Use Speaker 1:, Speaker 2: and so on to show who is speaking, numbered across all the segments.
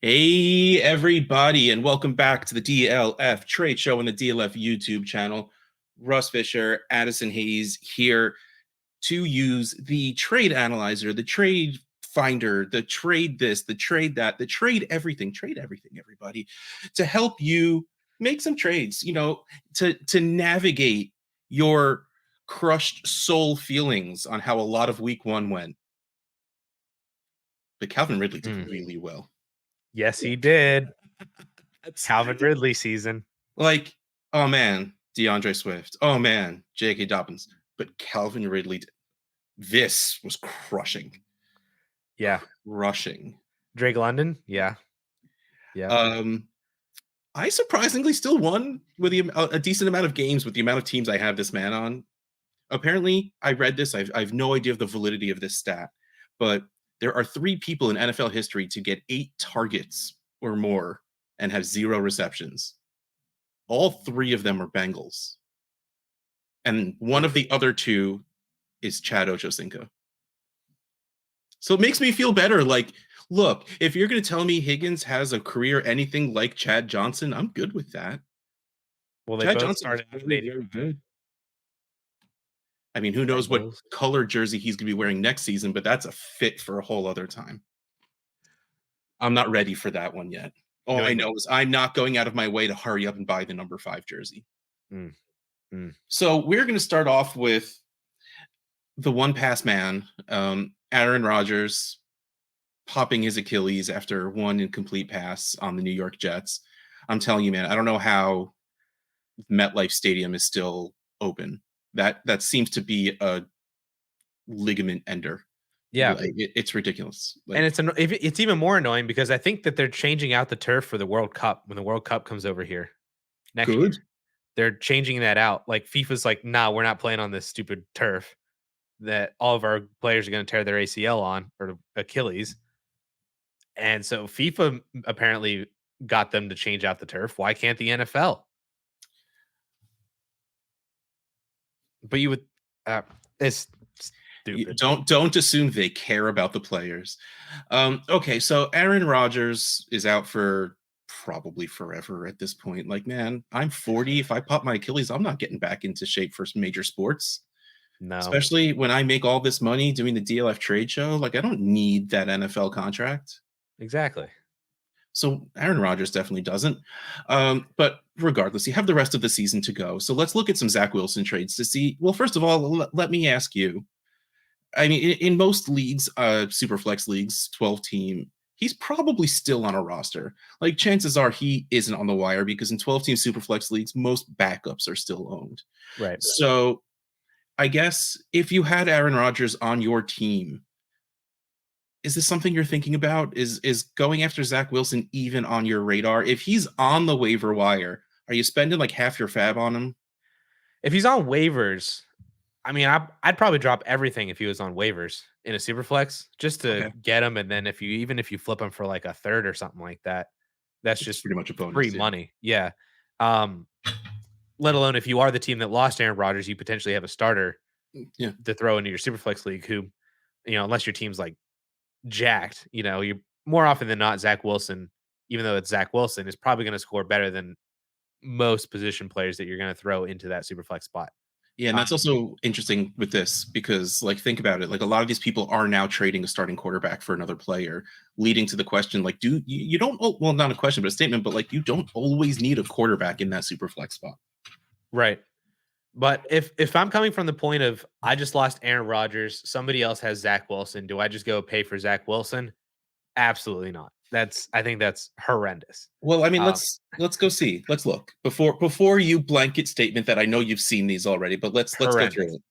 Speaker 1: Hey, everybody, and welcome back to the DLF Trade Show on the DLF YouTube channel. Russ Fisher, Addison Hayes here to use the trade analyzer, the trade finder, the trade this, the trade that, the trade everything, everybody, to help you make some trades, to navigate your crushed soul feelings on how a lot of week one went. But Calvin Ridley did really well.
Speaker 2: Yes, he did. Calvin Ridley season.
Speaker 1: Like, oh man, DeAndre Swift. Oh man, J.K. Dobbins. But Calvin Ridley, this was crushing.
Speaker 2: Yeah.
Speaker 1: Crushing.
Speaker 2: Drake London. Yeah. Yeah.
Speaker 1: I surprisingly still won with a decent amount of games with the amount of teams I have this man on. Apparently, I read this. I have no idea of the validity of this stat, but there are 3 people in NFL history to get 8 targets or more and have 0 receptions. All 3 of them are Bengals. And one of the other 2 is Chad Ochocinco. So it makes me feel better. Like, look, if you're going to tell me Higgins has a career anything like Chad Johnson, I'm good with that.
Speaker 2: Well, they both started
Speaker 1: very good. I mean, who knows what color jersey he's going to be wearing next season, but that's a fit for a whole other time. I'm not ready for that one yet. All I know is I'm not going out of my way to hurry up and buy the number 5 jersey. So we're going to start off with the one pass man, Aaron Rodgers, popping his Achilles after one incomplete pass on the New York Jets. I'm telling you, man, I don't know how MetLife Stadium is still open. That seems to be a ligament ender.
Speaker 2: Yeah,
Speaker 1: like, it's ridiculous.
Speaker 2: Like, and it's even more annoying because I think that they're changing out the turf for the World Cup when the World Cup comes over here next year. They're changing that out. Like FIFA's like, nah, we're not playing on this stupid turf that all of our players are going to tear their ACL on or Achilles. And so FIFA apparently got them to change out the turf. Why can't the NFL? But you would, it's stupid.
Speaker 1: Don't assume they care about the players. Okay, so Aaron Rodgers is out for probably forever at this point. Like, man, I'm 40. If I pop my Achilles, I'm not getting back into shape for major sports.
Speaker 2: No.
Speaker 1: Especially when I make all this money doing the DLF trade show. Like, I don't need that NFL contract.
Speaker 2: Exactly.
Speaker 1: So Aaron Rodgers definitely doesn't. But regardless, you have the rest of the season to go. So let's look at some Zach Wilson trades to see. Well, first of all, let me ask you. I mean, in most leagues, Superflex leagues, 12 team, he's probably still on a roster. Like, chances are he isn't on the wire because in 12 team Superflex leagues, most backups are still owned.
Speaker 2: Right.
Speaker 1: So I guess if you had Aaron Rodgers on your team, is this something you're thinking about? Is going after Zach Wilson even on your radar? If he's on the waiver wire, are you spending like half your fab on him?
Speaker 2: If he's on waivers, I mean, I'd probably drop everything if he was on waivers in a super flex just to get him. And then if you flip him for like a third or something like that, that's just
Speaker 1: pretty much a bonus,
Speaker 2: free money. Yeah. Let alone if you are the team that lost Aaron Rodgers, you potentially have a starter to throw into your super flex league who, unless your team's like jacked, you more often than not, Zach Wilson, even though it's Zach Wilson, is probably going to score better than most position players that you're going to throw into that super flex spot.
Speaker 1: Yeah, and that's also interesting with this because, like, think about it. Like, a lot of these people are now trading a starting quarterback for another player, leading to the question, like, you don't, well, not a question, but a statement, but like, you don't always need a quarterback in that super flex spot.
Speaker 2: Right. But if I'm coming from the point of I just lost Aaron Rodgers, somebody else has Zach Wilson, do I just go pay for Zach Wilson? Absolutely not. I think that's horrendous.
Speaker 1: Well, I mean, let's go see. Let's look before you blanket statement that I know you've seen these already, but let's go through it.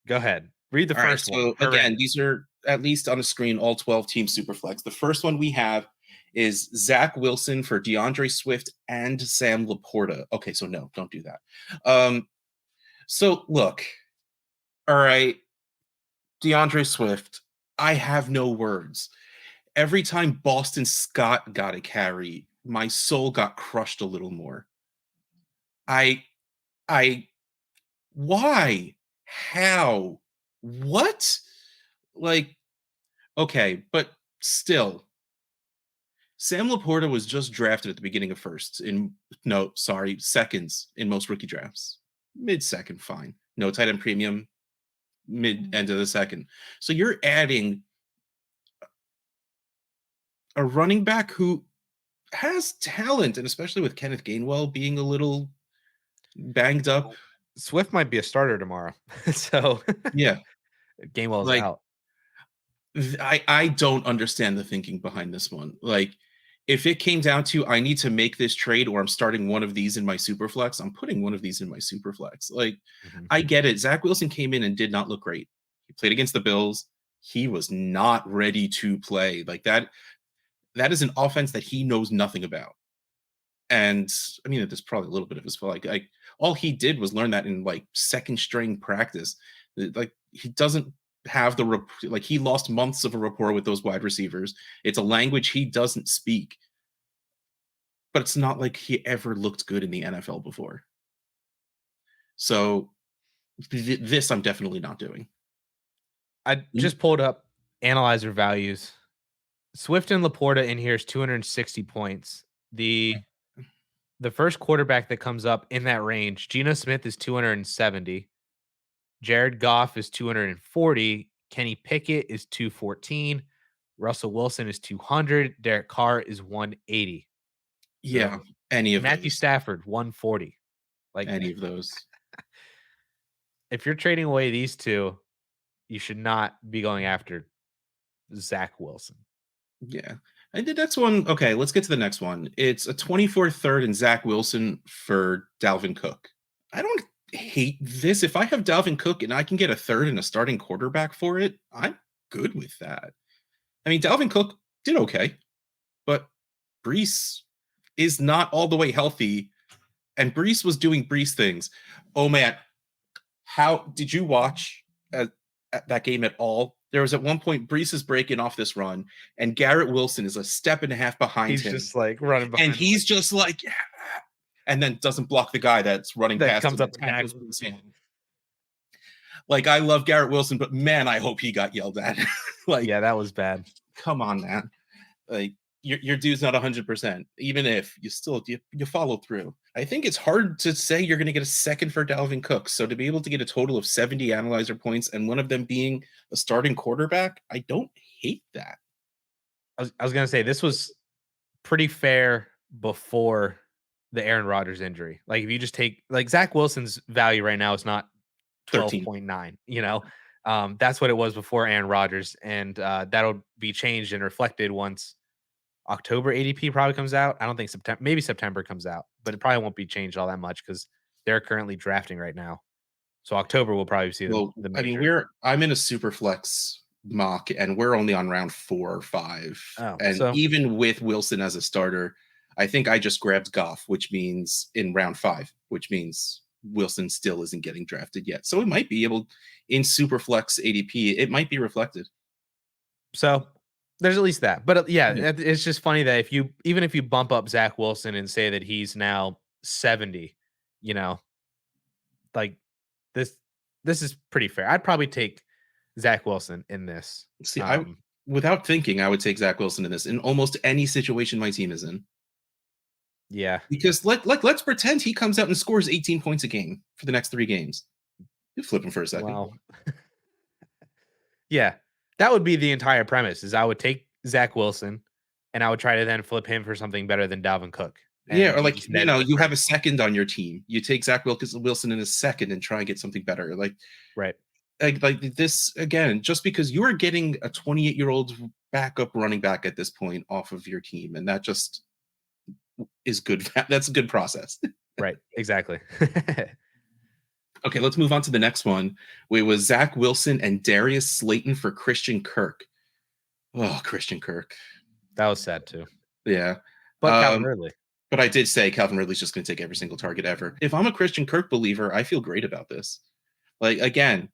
Speaker 2: Go ahead. Read the first one.
Speaker 1: So again, these are at least on the screen all 12 team Superflex. The first one we have is Zach Wilson for DeAndre Swift and Sam Laporta. Okay, so no, don't do that. So look, all right, DeAndre Swift, I have no words. Every time Boston Scott got a carry, my soul got crushed a little more. Why? How? What? Like, okay, but still. Sam Laporta was just drafted at the beginning of seconds in most rookie drafts. Mid-second, fine. No tight end premium, mid-end of the second. So you're adding a running back who has talent, and especially with Kenneth Gainwell being a little banged up.
Speaker 2: Swift might be a starter tomorrow. So
Speaker 1: yeah,
Speaker 2: Gainwell's
Speaker 1: like
Speaker 2: out.
Speaker 1: I don't understand the thinking behind this one. Like, if it came down to I need to make this trade or I'm starting one of these in my super flex, I'm putting one of these in my super flex. Like, I get it. Zach Wilson came in and did not look great. He played against the Bills. He was not ready to play. Like that is an offense that he knows nothing about. And I mean, there's probably a little bit of his fault. Like all he did was learn that in like second string practice. Like he doesn't have like he lost months of a rapport with those wide receivers. It's a language he doesn't speak. But it's not like he ever looked good in the NFL before. So this I'm definitely not doing.
Speaker 2: I just pulled up analyzer values. Swift and Laporta in here is 260 points. The first quarterback that comes up in that range, Geno Smith is 270. Jared Goff is 240. Kenny Pickett is 214. Russell Wilson is 200. Derek Carr is 180.
Speaker 1: Yeah,
Speaker 2: so,
Speaker 1: any of
Speaker 2: Matthew
Speaker 1: those.
Speaker 2: Stafford 140. Like
Speaker 1: any of those.
Speaker 2: If you're trading away these two, you should not be going after Zach Wilson.
Speaker 1: Yeah. And the next one, okay, let's get to the next one. It's a 24th third and Zach Wilson for Dalvin Cook. I don't hate this. If I have Dalvin Cook and I can get a third and a starting quarterback for it, I'm good with that. I mean, Dalvin Cook did okay, but Brees is not all the way healthy, and Brees was doing Brees things. Oh man, how did you watch that game at all? There was at one point Brees is breaking off this run, and Garrett Wilson is a step and a half behind him.
Speaker 2: He's just like running behind,
Speaker 1: and he's just like, and then doesn't block the guy that's running
Speaker 2: that
Speaker 1: past
Speaker 2: comes
Speaker 1: him.
Speaker 2: up and tackles him.
Speaker 1: Like, I love Garrett Wilson, but man, I hope he got yelled at. Like,
Speaker 2: yeah, that was bad.
Speaker 1: Come on, man. Like, your dude's not 100%. Even if you follow through. I think it's hard to say you're going to get a second for Dalvin Cook. So to be able to get a total of 70 analyzer points and one of them being a starting quarterback, I don't hate that.
Speaker 2: I was going to say this was pretty fair before the Aaron Rodgers injury. Like if you just take like Zach Wilson's value right now is not 12.9, you know, that's what it was before Aaron Rodgers. And that'll be changed and reflected once October ADP probably comes out. I don't think maybe September comes out, but it probably won't be changed all that much because they're currently drafting right now. So October we'll probably see the major.
Speaker 1: I mean, I'm in a super flex mock and we're only on round 4 or 5. And even with Wilson as a starter, I think I just grabbed Goff, which means in round 5, which means Wilson still isn't getting drafted yet. So it might be able in super flex ADP, it might be reflected.
Speaker 2: So there's at least that. But it's just funny that even if you bump up Zach Wilson and say that he's now 70, you know, like this is pretty fair. I'd probably take Zach Wilson in this.
Speaker 1: See, without thinking, I would take Zach Wilson in this in almost any situation my team is in.
Speaker 2: Yeah.
Speaker 1: Because let's pretend he comes out and scores 18 points a game for the next 3 games. You flip him for a second.
Speaker 2: Wow. Yeah. That would be the entire premise is I would take Zach Wilson and I would try to then flip him for something better than Dalvin Cook.
Speaker 1: Yeah, or like, you have a second on your team. You take Zach Wilson in a second and try and get something better. Like,
Speaker 2: right.
Speaker 1: Like this, again, just because you are getting a 28-year-old backup running back at this point off of your team, and that just is good. That's a good process.
Speaker 2: Right, exactly.
Speaker 1: Okay, let's move on to the next one. It was Zach Wilson and Darius Slayton for Christian Kirk. Oh, Christian Kirk.
Speaker 2: That was sad too.
Speaker 1: Yeah.
Speaker 2: But Calvin Ridley.
Speaker 1: But I did say Calvin Ridley's just going to take every single target ever. If I'm a Christian Kirk believer, I feel great about this. Like, again,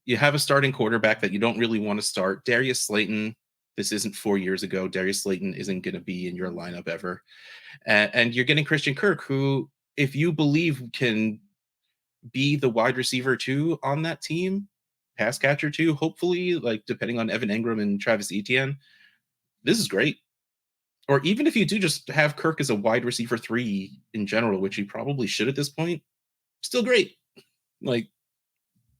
Speaker 1: you have a starting quarterback that you don't really want to start. Darius Slayton, this isn't 4 years ago. Darius Slayton isn't going to be in your lineup ever. And you're getting Christian Kirk, who, if you believe, can be the wide receiver 2 on that team, pass catcher 2, hopefully, like depending on Evan Engram and Travis Etienne. This is great. Or even if you do just have Kirk as a wide receiver 3 in general, which he probably should at this point, still great. Like,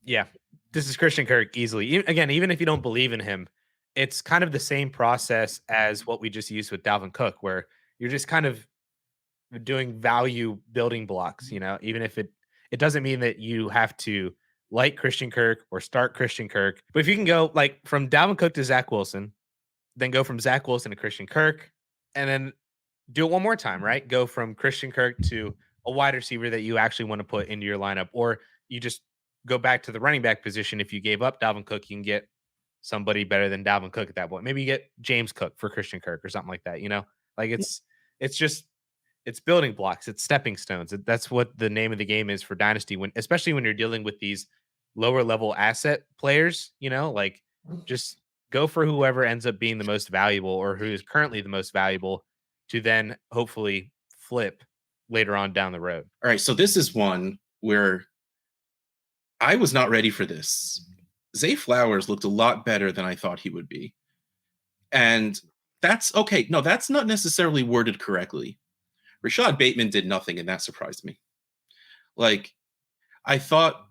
Speaker 2: yeah, this is Christian Kirk easily. Again, even if you don't believe in him, it's kind of the same process as what we just used with Dalvin Cook, where you're just kind of doing value building blocks. Even if it doesn't mean that you have to like Christian Kirk or start Christian Kirk, but if you can go like from Dalvin Cook to Zach Wilson, then go from Zach Wilson to Christian Kirk, and then do it one more time, right? Go from Christian Kirk to a wide receiver that you actually want to put into your lineup, or you just go back to the running back position. If you gave up Dalvin Cook, you can get somebody better than Dalvin Cook at that point. Maybe you get James Cook for Christian Kirk or something like that. Like it's just it's building blocks, it's stepping stones. That's what the name of the game is for Dynasty, especially when you're dealing with these lower level asset players. Like just go for whoever ends up being the most valuable or who is currently the most valuable to then hopefully flip later on down the road.
Speaker 1: All right, so this is one where I was not ready for this. Zay Flowers looked a lot better than I thought he would be. And that's okay. No, that's not necessarily worded correctly. Rashad Bateman did nothing, and that surprised me. Like, I thought,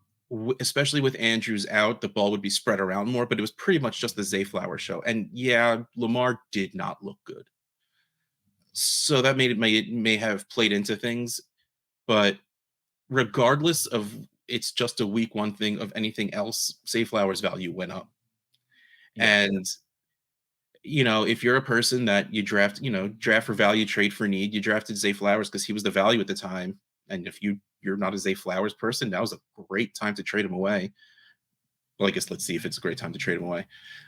Speaker 1: especially with Andrews out, the ball would be spread around more, but it was pretty much just the Zay Flowers show. And yeah, Lamar did not look good. So that may have played into things, but regardless of it's just a week one thing of anything else, Zay Flowers' value went up. Yeah. And if you're a person that you draft for value, trade for need, you drafted Zay Flowers because he was the value at the time. And if you're not a Zay Flowers person, that was a great time to trade him away. Well, I guess let's see if it's a great time to trade him away.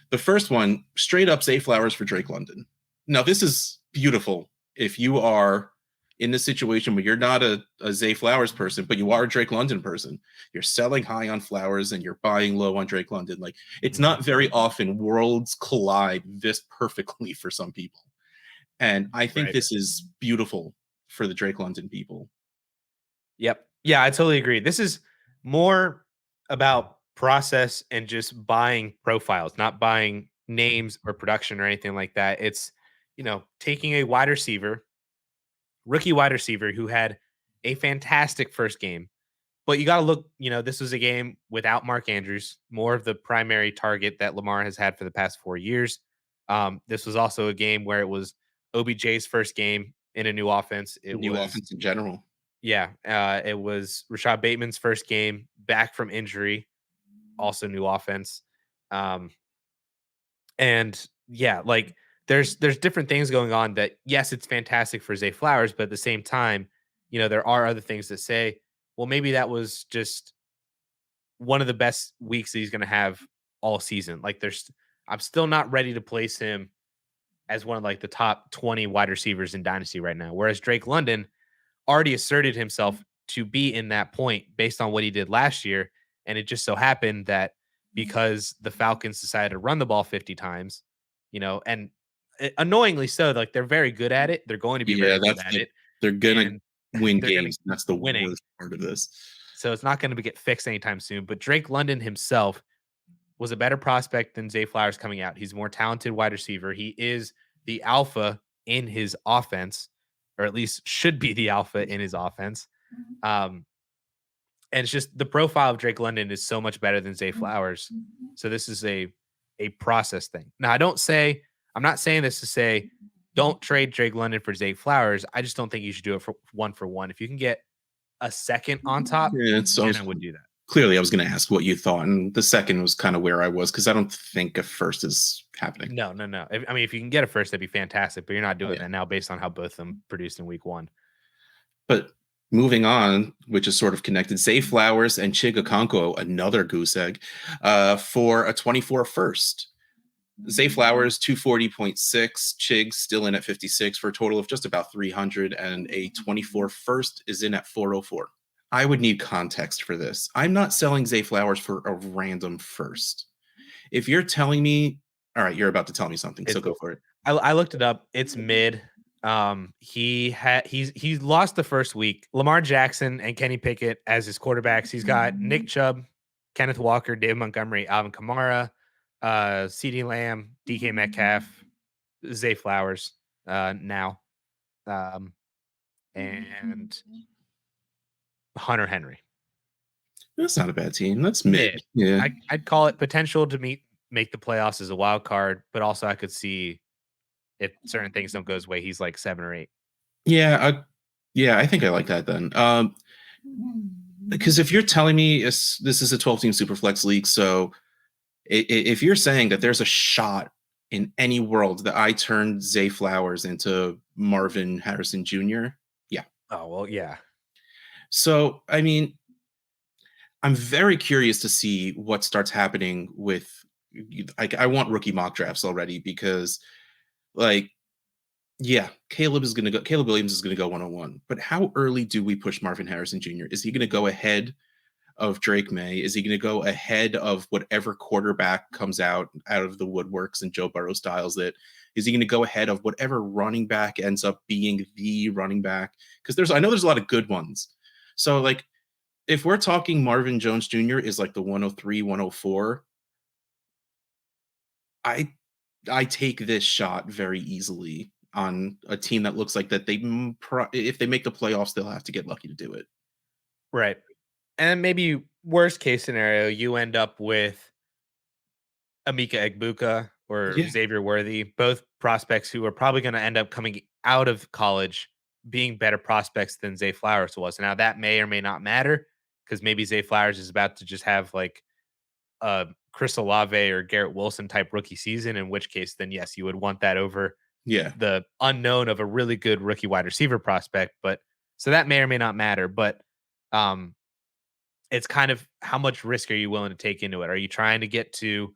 Speaker 1: The first one, straight up Zay Flowers for Drake London. Now, this is beautiful. If you are in the situation where you're not a Zay Flowers person, but you are a Drake London person, you're selling high on Flowers and you're buying low on Drake London. Like, it's not very often worlds collide this perfectly for some people. And I think this is beautiful for the Drake London people.
Speaker 2: Yep. Yeah, I totally agree. This is more about process and just buying profiles, not buying names or production or anything like that. It's, taking a wide receiver, rookie wide receiver who had a fantastic first game. But you got to look, this was a game without Mark Andrews, more of the primary target that Lamar has had for the past 4 years. This was also a game where it was OBJ's first game in a new offense.
Speaker 1: Offense in general.
Speaker 2: Yeah. It was Rashad Bateman's first game back from injury, also new offense. And yeah, like there's different things going on that, yes, it's fantastic for Zay Flowers, but at the same time, there are other things that say, well, maybe that was just one of the best weeks that he's going to have all season. Like I'm still not ready to place him as one of like the top 20 wide receivers in Dynasty right now. Whereas Drake London already asserted himself to be in that point based on what he did last year. And it just so happened that because the Falcons decided to run the ball 50 times, and annoyingly so, like they're very good at it. They're going to be very good at it.
Speaker 1: They're going to win games. That's the worst part of this.
Speaker 2: So it's not going to get fixed anytime soon. But Drake London himself was a better prospect than Zay Flowers coming out. He's a more talented wide receiver. He is the alpha in his offense, or at least should be the alpha in his offense. And it's just the profile of Drake London is so much better than Zay Flowers. So this is a process thing. Now, I'm not saying this to say don't trade Drake London for Zay Flowers. I just don't think you should do it for one. If you can get a second on top, then I would do that.
Speaker 1: Clearly, I was going to ask what you thought, and the second was kind of where I was because I don't think a first is happening.
Speaker 2: No. If you can get a first, that'd be fantastic, but you're not doing that now based on how both of them produced in week one.
Speaker 1: But moving on, which is sort of connected, Zay Flowers and Chig Okonkwo, another goose egg, for a 24 first. Zay Flowers, 240.6. Chig still in at 56 for a total of just about 300, and a 24 first is in at 404. I would need context for this. I'm not selling Zay Flowers for a random first. If you're telling me, all right, you're about to tell me something, so go for it.
Speaker 2: I looked it up. It's mid. He's lost the first week. Lamar Jackson and Kenny Pickett as his quarterbacks. He's got Nick Chubb, Kenneth Walker, Dave Montgomery, Alvin Kamara, CeeDee Lamb, DK Metcalf, Zay Flowers. now, um, and Hunter Henry.
Speaker 1: That's not a bad team. That's mid.
Speaker 2: Mid.
Speaker 1: Yeah.
Speaker 2: I'd call it potential to make the playoffs as a wild card, but also I could see if certain things don't go his way, he's like 7 or 8.
Speaker 1: Yeah, I think I like that then. Because if you're telling me this is a 12-team Superflex league, so if you're saying that there's a shot in any world that I turn Zay Flowers into Marvin Harrison Jr., yeah.
Speaker 2: Oh, well, yeah.
Speaker 1: So, I mean, I'm very curious to see what starts happening with. I want rookie mock drafts already because, like, yeah, Caleb Williams is gonna go 101. But how early do we push Marvin Harrison Jr.? Is he gonna go ahead of Drake May? Is he gonna go ahead of whatever quarterback comes out of the woodworks and Joe Burrow styles it? Is he gonna go ahead of whatever running back ends up being the running back? Because I know there's a lot of good ones. So like if we're talking Marvin Jones Jr. is like the 103, 104, I I take this shot very easily on a team that looks like that if they make the playoffs, they'll have to get lucky to do it.
Speaker 2: Right. And maybe worst case scenario, you end up with Emeka Egbuka or
Speaker 1: Yeah,
Speaker 2: Xavier Worthy, both prospects who are probably going to end up coming out of college being better prospects than Zay Flowers was. Now that may or may not matter because maybe Zay Flowers is about to just have like a Chris Olave or Garrett Wilson type rookie season, in which case then yes, you would want that over
Speaker 1: yeah,
Speaker 2: the unknown of a really good rookie wide receiver prospect. But so that may or may not matter. But um it's kind of how much risk are you willing to take into it? Are you trying to get to,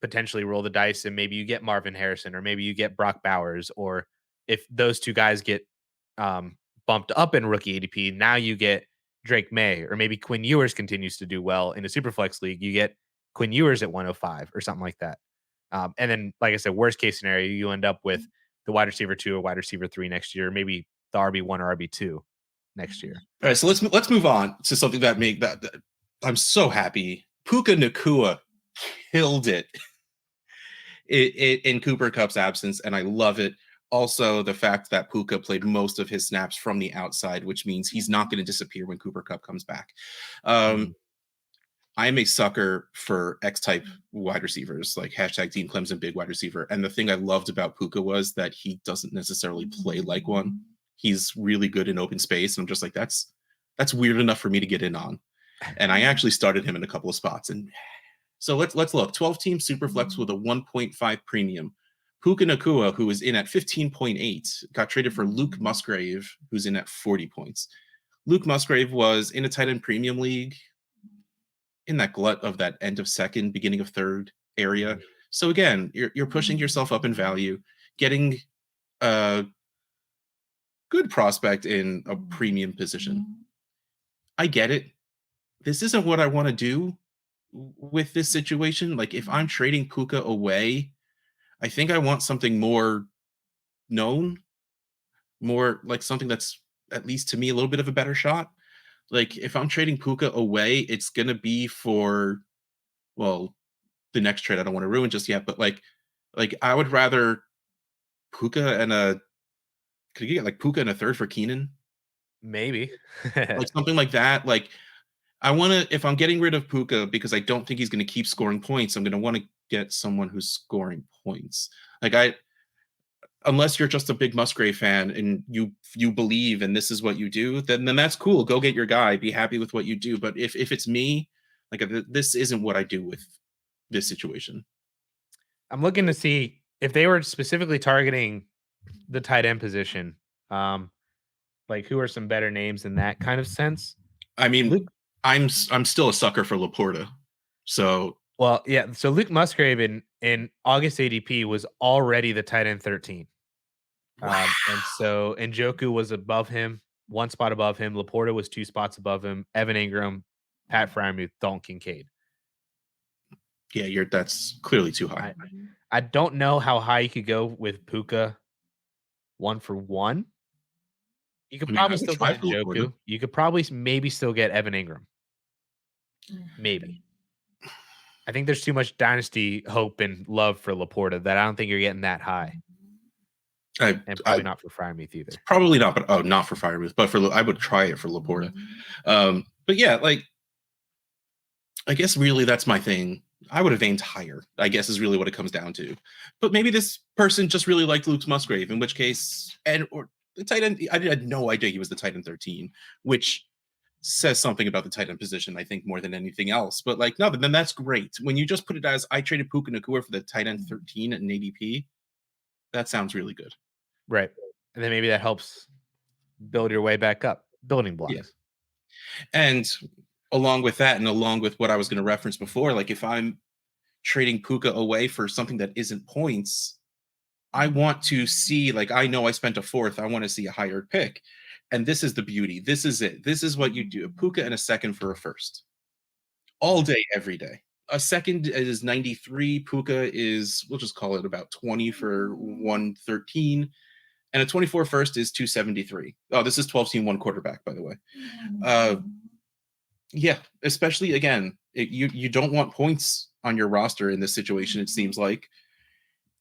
Speaker 2: potentially roll the dice and maybe you get Marvin Harrison or maybe you get Brock Bowers, or if those two guys get bumped up in rookie ADP, now you get Drake May, or maybe Quinn Ewers continues to do well in a Superflex league. You get Quinn Ewers at 105 or something like that. And then, like I said, worst case scenario, you end up with the wide receiver 2 or wide receiver 3 next year, maybe the RB1 or RB2 next year.
Speaker 1: All right, so let's move on to something that I'm so happy. Puka Nacua killed it in Cooper Cup's absence, and I love it. Also, the fact that Puka played most of his snaps from the outside, which means he's not going to disappear when Cooper Cup comes back.
Speaker 2: Mhm.
Speaker 1: I'm a sucker for X-type wide receivers, like hashtag Team Clemson big wide receiver. And the thing I loved about Puka was that he doesn't necessarily play like one. He's really good in open space. And I'm just like, that's weird enough for me to get in on. And I actually started him in a couple of spots. And so let's look. 12-team Superflex with a 1.5 premium. Puka Nacua, who is in at 15.8, got traded for Luke Musgrave, who's in at 40 points. Luke Musgrave was in a tight end premium league in that glut of that end of second, beginning of third area.
Speaker 2: Mhm.
Speaker 1: So again, you're pushing yourself up in value, getting a good prospect in a premium position. I get it. This isn't what I want to do with this situation. Like if I'm trading Puka away, I think I want something more known, more like something that's at least to me a little bit of a better shot. Like if I'm trading Puka away, it's gonna be for well, the next trade I don't want to ruin just yet, but like I would rather Puka and a could you get like Puka and a third for Keenan?
Speaker 2: Maybe.
Speaker 1: Like something like that. Like I want to if I'm getting rid of Puka because I don't think he's going to keep scoring points, I'm going to want to get someone who's scoring points. Like I unless you're just a big Musgrave fan and you believe and this is what you do, then that's cool. Go get your guy, be happy with what you do. But if it's me, like this isn't what I do with this situation.
Speaker 2: I'm looking to see if they were specifically targeting the tight end position. Um, like who are some better names in that kind of sense?
Speaker 1: I mean,
Speaker 2: Luke.
Speaker 1: I'm still a sucker for Laporta. So
Speaker 2: Well, yeah. So Luke Musgrave in August ADP was already the tight end 13.
Speaker 1: wow.
Speaker 2: And so Njoku was above him, one spot above him. Laporta was 2 spots above him. Evan Ingram, Pat Fryermuth, Dalton Kincaid.
Speaker 1: Yeah, that's clearly too high.
Speaker 2: I don't know how high you could go with Puka 1 for 1. You could
Speaker 1: I mean, I
Speaker 2: probably
Speaker 1: would
Speaker 2: still
Speaker 1: try
Speaker 2: get
Speaker 1: for Laporta.
Speaker 2: Njoku. You could probably maybe still get Evan Ingram. Maybe. I think there's too much dynasty hope and love for Laporta that I don't think you're getting that high.
Speaker 1: I,
Speaker 2: and
Speaker 1: I
Speaker 2: probably not for Freiermuth either.
Speaker 1: probably not, but not for Freiermuth, but I would try it for Laporta. But yeah, like I guess really that's my thing. I would have aimed higher, I guess is really what it comes down to. But maybe this person just really liked Luke Musgrave, in which case, or the tight end, I had no idea he was the tight end 13, which says something about the tight end position, I think, more than anything else. But like, no, but then that's great. When you just put it as I traded Puka Nacua for the tight end 13 at an ADP, that sounds really good.
Speaker 2: Right. And then maybe that helps build your way back up. Building blocks.
Speaker 1: Yeah. And along with that, and along with what I was going to reference before, like if I'm trading Puka away for something that isn't points, I want to see, like, I know I spent a fourth. I want to see a higher pick. And this is the beauty. This is it. This is what you do. A Puka and a second for a first. All day, every day. A second is 93. Puka is, we'll just call it about 20 for 113. And a 24 first is 273. Oh, this is 12 team, one quarterback, by the way. Yeah, especially again, you don't want points on your roster in this situation. It seems like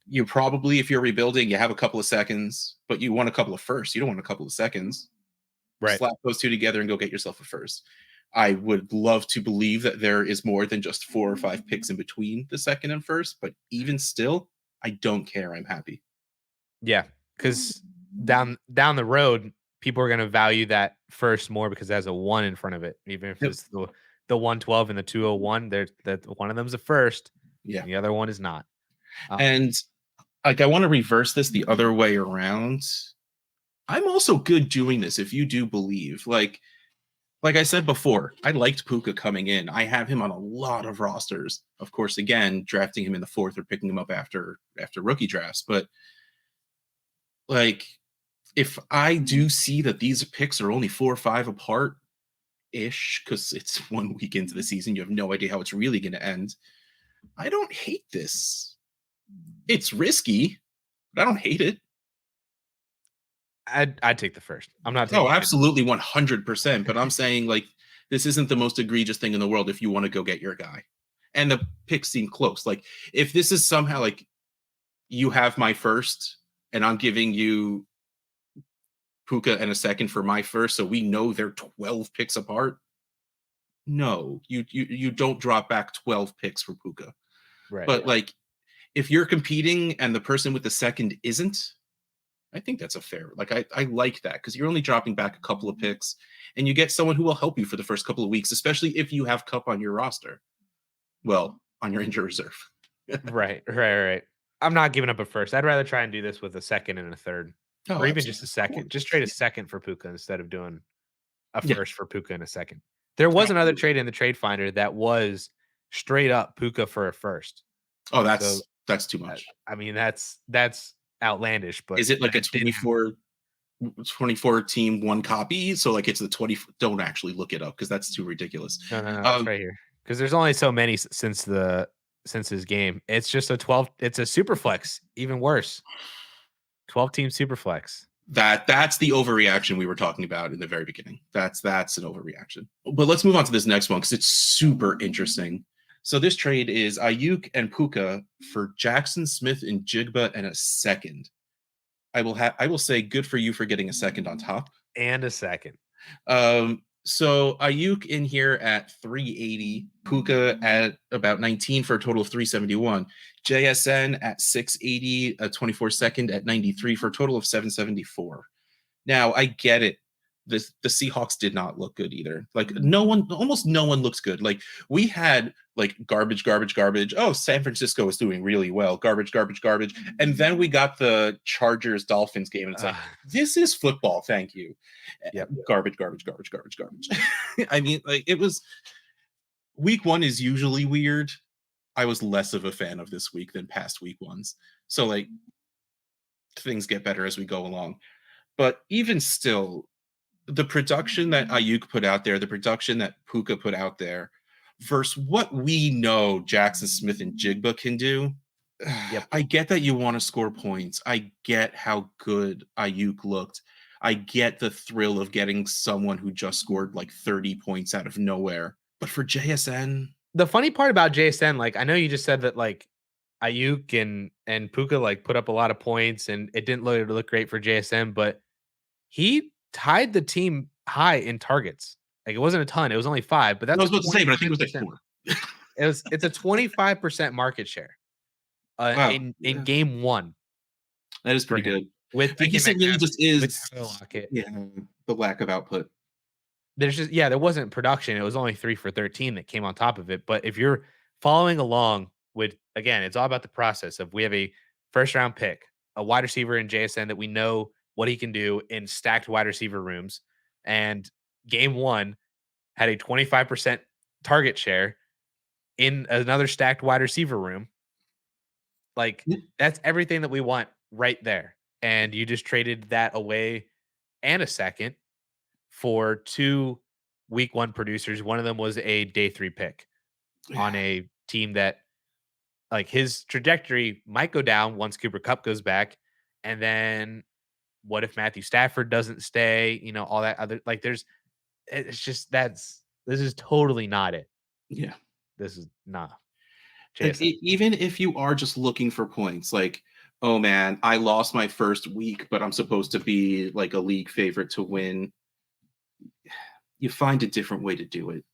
Speaker 1: you probably, if you're rebuilding, you have a couple of seconds, but you want a couple of firsts. You don't want a couple of seconds.
Speaker 2: Right.
Speaker 1: Slap those two together and go get yourself a first. I would love to believe that there is more than just 4 or 5 picks in between the second and first, but even still, I don't care. I'm happy.
Speaker 2: Yeah, because down the road, people are going to value that first more because it has a 1 in front of it. Even if it's the 112 and the 201, that one of them's a first.
Speaker 1: Yeah.
Speaker 2: And the other one is not.
Speaker 1: And like, I want to reverse this the other way around. I'm also good doing this if you do believe. Like I said before, I liked Puka coming in. I have him on a lot of rosters. Of course, again, drafting him in the 4th or picking him up after rookie drafts. But like, if I do see that these picks are only 4 or 5 apart ish, because it's 1 week into the season, you have no idea how it's really going to end. I don't hate this. It's risky, but I don't hate it.
Speaker 2: I'd take the first. I'm not taking
Speaker 1: absolutely 100%. But I'm saying, like, this isn't the most egregious thing in the world if you want to go get your guy. And the picks seem close. Like, if this is somehow like you have my first and I'm giving you Puka and a second for my first, so we know they're 12 picks apart. No, you don't drop back 12 picks for Puka.
Speaker 2: Right.
Speaker 1: But like, if you're competing and the person with the second isn't, I think that's a fair. Like, I like that because you're only dropping back a couple of picks, and you get someone who will help you for the first couple of weeks, especially if you have Cup on your roster. Well, on your injury reserve.
Speaker 2: Right. I'm not giving up a first. I'd rather try and do this with a second and a third, or even just a second. Just trade a second for Puka instead of doing a first for Puka and a second. There was another trade in the trade finder that was straight up Puka for a first.
Speaker 1: Oh, that's too much.
Speaker 2: I mean, that's outlandish. But
Speaker 1: is it like a 24 team, 1 copy? So like it's the 20. Don't actually look it up because that's too ridiculous.
Speaker 2: No, it's right here. Because there's only so many since his game. It's just a 12. It's a super flex, even worse. 12 team super flex.
Speaker 1: That's the overreaction we were talking about in the very beginning. That's an overreaction. But let's move on to this next one because it's super interesting. So this trade is Ayuk and Puka for Jackson Smith and Jigba and a second. I will say good for you for getting a second on top.
Speaker 2: And a second.
Speaker 1: So Ayuk in here at 380, Puka at about 19 for a total of 371. JSN at 680, a 24 second at 93 for a total of 774. Now I get it. The Seahawks did not look good either. Like almost no one looks good. Like we had like garbage. Oh, San Francisco is doing really well. Garbage. And then we got the Chargers Dolphins game, and it's like, this is football. Thank you.
Speaker 2: Yep.
Speaker 1: Garbage. I mean, like, it was week 1 is usually weird. I was less of a fan of this week than past week ones. So like things get better as we go along. But even still, the production that Ayuk put out there, the production that Puka put out there, versus what we know Jackson Smith and Jigba can do.
Speaker 2: Yep.
Speaker 1: I get that you want to score points. I get how good Ayuk looked. I get the thrill of getting someone who just scored like 30 points out of nowhere. But for JSN,
Speaker 2: the funny part about JSN, like I know you just said that like Ayuk and Puka like put up a lot of points, and it didn't look great for JSN, but he tied the team high in targets. Like it wasn't a ton; it was only 5, but
Speaker 1: I
Speaker 2: that's
Speaker 1: was
Speaker 2: a
Speaker 1: about to say, but I think it was like
Speaker 2: 25%.
Speaker 1: 4.
Speaker 2: It's a 25% market share
Speaker 1: Wow.
Speaker 2: in
Speaker 1: Yeah.
Speaker 2: game 1
Speaker 1: That is
Speaker 2: for
Speaker 1: pretty
Speaker 2: him
Speaker 1: good.
Speaker 2: with
Speaker 1: I
Speaker 2: DK
Speaker 1: guess it really
Speaker 2: Metcalf,
Speaker 1: just
Speaker 2: with
Speaker 1: is,
Speaker 2: Tyler Lockett.
Speaker 1: yeah, the lack of output.
Speaker 2: There's just there wasn't production. It was only 3 for 13 that came on top of it. But if you're following along with, again, it's all about the process of we have a first round pick, a wide receiver in JSN that we know what he can do in stacked wide receiver rooms. And game 1 had a 25% target share in another stacked wide receiver room. Like
Speaker 1: Mm,
Speaker 2: that's everything that we want right there. And you just traded that away and a second for 2 week 1 producers. One of them was a day 3 pick on
Speaker 1: yeah.
Speaker 2: a team that, like, his trajectory might go down once Cooper Cup goes back. And then what if Matthew Stafford doesn't stay? You know, all that other, like, it's just this is totally not it.
Speaker 1: Yeah.
Speaker 2: This is not
Speaker 1: Like,
Speaker 2: JSN.
Speaker 1: even if you are just looking for points, like, oh man, I lost my first week, but I'm supposed to be like a league favorite to win. You find a different way to do it.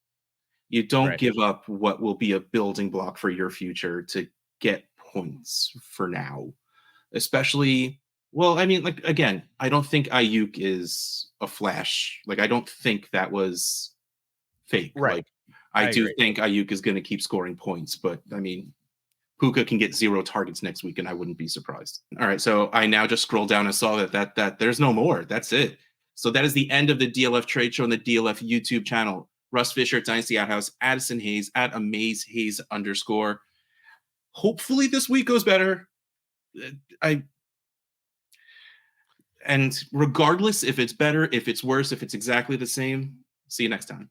Speaker 1: You don't
Speaker 2: Right.
Speaker 1: give up what will be a building block for your future to get points for now. Especially, well, I mean, like, again, I don't think Ayuk is a flash. Like, I don't think that was fake.
Speaker 2: Right.
Speaker 1: Like, I
Speaker 2: I
Speaker 1: do
Speaker 2: agree.
Speaker 1: think Ayuk is going to keep scoring points, but I mean, Puka can get 0 targets next week, and I wouldn't be surprised. All right, so I now just scrolled down and saw that there's no more. That's it. So that is the end of the DLF trade show on the DLF YouTube channel. Russ Fisher at Dynasty Outhouse, Addison Hayes at Amaze Hayes _ Hopefully this week goes better. I And regardless if it's better, if it's worse, if it's exactly the same, see you next time.